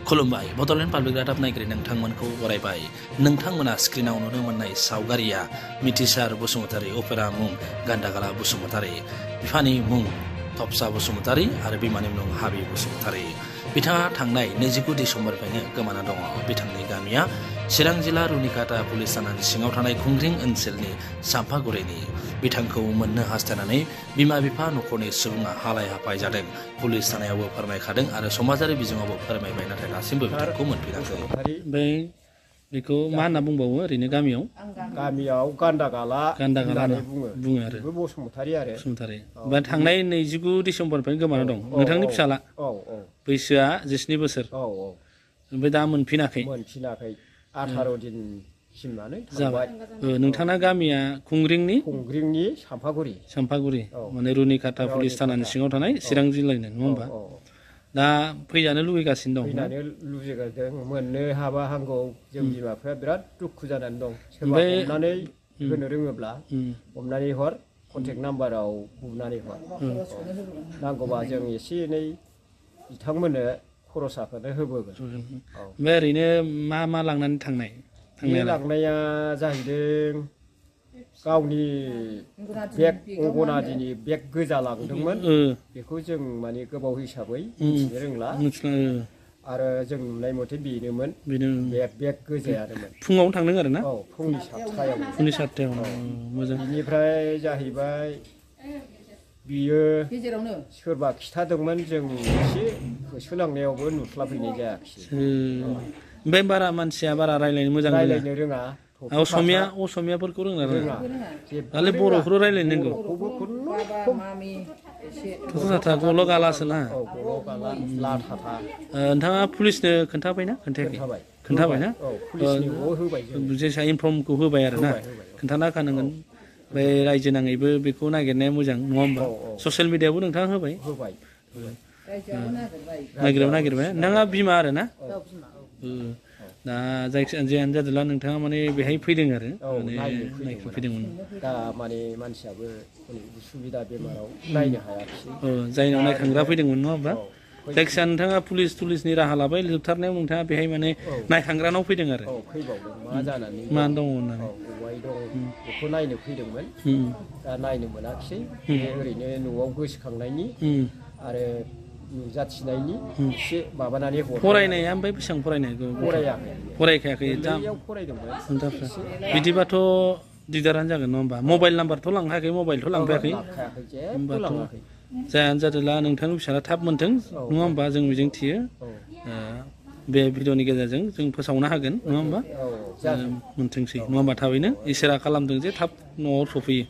खुलुमबाय बड'लेण्ड पाब्लिक रादाब नायगिरि नोंथांमोनखौ बरायबाय। नोंथांमोना स्क्रिनाव नुनो मोननाय सावगारिया मिथिसार बसुमतारी, अपेरा मुं गान्दागाला बसुमतारी, बिफानि मुं थपसा बसुमतारी आरो बिमानि मुं हाबि बसुमतारी। बिथाङा थांनाय 29 डिसेम्बरनिफ्रायनो गोमाना दङ। बिथांनि गामिया चिरां जिल्ला रुनिकाटा पुलिस थानानि सिङाव थानाय खुंग्रिं ओनसोलनि साम्फागुरिनि। बिथांखौ मोननो हास्थायनानै बिमा बिफा न'खरनि सुबुङा हालाय हाफाय जादों। पुलिस थानायावबो फोरमायखादों आरो समाजारि बिजोङावबो फोरमायबाय, नाथाय दासिमबो बिथांखौ मोनफिनाखै। ओमफ्राय बेखौ मा होनना बुंबावो ओरैनो गामियाव गान्दागाला बुङो आरो बसुमतारी आरो बसुमतारी। ओमफ्राय थांनाय 29 डिसेम्बरनिफ्रायनो गोमाना दं नोंथांनि फिसाला। बैसोआ 19 बोसोर। ओमफ्राय दा मोनफिनाखै 18 दिनसिमानो जाबाय। नोंथांना गामिया खुंग्रिंनि साम्फागुरि माने रुनिकाटा पुलिस थानानि सिङाव थानाय चिरां जिल्लानि, नङा होमबा? दा फैजानो लुबैगासिनो दं। मोननो हाबा हामगौ। जों बिमा बिफाया बिराद दुखु जानानै दं। सोरबा हमनानै होनो रोङोब्ला हमनानै हर, कन्टेक्ट नाम्बाराव बुनानै हर। नांगौबा जों एसे एनै बिथांमोननो खरसाखौनो होबोगोन। ओमफ्राय ओरैनो मा मा लांनानै थांनाय? लांनाया जाहैदों गावनि बेग, अंगनादिनि बेग गोजा लांदोंमोन। बेखौ जों माने गोबाव हिसाबै मिथिनो रोंला। आरो जों नुनाय मथे बेनोमोन, बेग गोजायानोमोन। फुङावनो थांदों आरो ना? फुंनि 7टायाव। मोजां। बेनिफ्राय जाहैबाय बियो सोरबा खिथादोंमोन, जों एसे होसोलांनायावबो नुस्लाबहैनाय जायाखिसै। ओमफ्राय बारा मानसिया बारा रायलायनो मोजां रोङा। असमियाफोरखौ रोङा। दालाय बर'खौ रायलायनो नांगौ। गल' गालासो ना? नोंथाङा पुलिसनो खोन्थाबायना खोन्थायाखै? खोन्थाबायना? जेसा इनफर्मखौ होबाय आरो ना? खोन्थाना होखानांगोन। ओमफ्राय रायजो नाङैबो बेखौ नागिरनाया मोजां, नङा होमबा? ससियेल मिडियायावबो नोंथाङा होबाय। नागिरबाय। नोंथाङा बिमा आरो ना? दा जायखिजाया जियानो जादोंला नोंथाङा माने बेहाय फैदों आरो नायफैदोंमोन। दा माने मानसियाबो सुबिदा बेमाराव नायनो हायाखिसै। जायनाव नायखांग्रा फैदोंमोन, नङा होमबा? जायखिजाया नोंथाङा पुलिसनि राहा लाबाय। जोबथारनायाव नोंथाङा बेहाय माने नायखांग्रानाव फैदों आरो मा दङ होननानै बेखौ नायनो फैदोंमोन। दा नायनो मोनाखिसै। ओरैनो न'आव गोसोखांनायनि आरो नुजाथिनायनि एसे माबानानै फरायनाया। ओमफ्राय बेसेबां फरायखायाखै? बिदिबाथ' दिगदारानो जागोन, नङा होमबा? मबाइल नाम्बारथ' लांखायाखै? मबाइलथ' लांफायाखै? जायानो जादोंला नोंथांनि फिसाला थाब मोनथों, नङा होमबा? जों मिजिं थियो बे भिडिअनि गेजेरजों जों फोसावनो हागोन, नङा होमबा? मोनथोंसै, नङा होमबा? थाबैनो इसोरा खालामदों जे थाब न'आव सफैयो।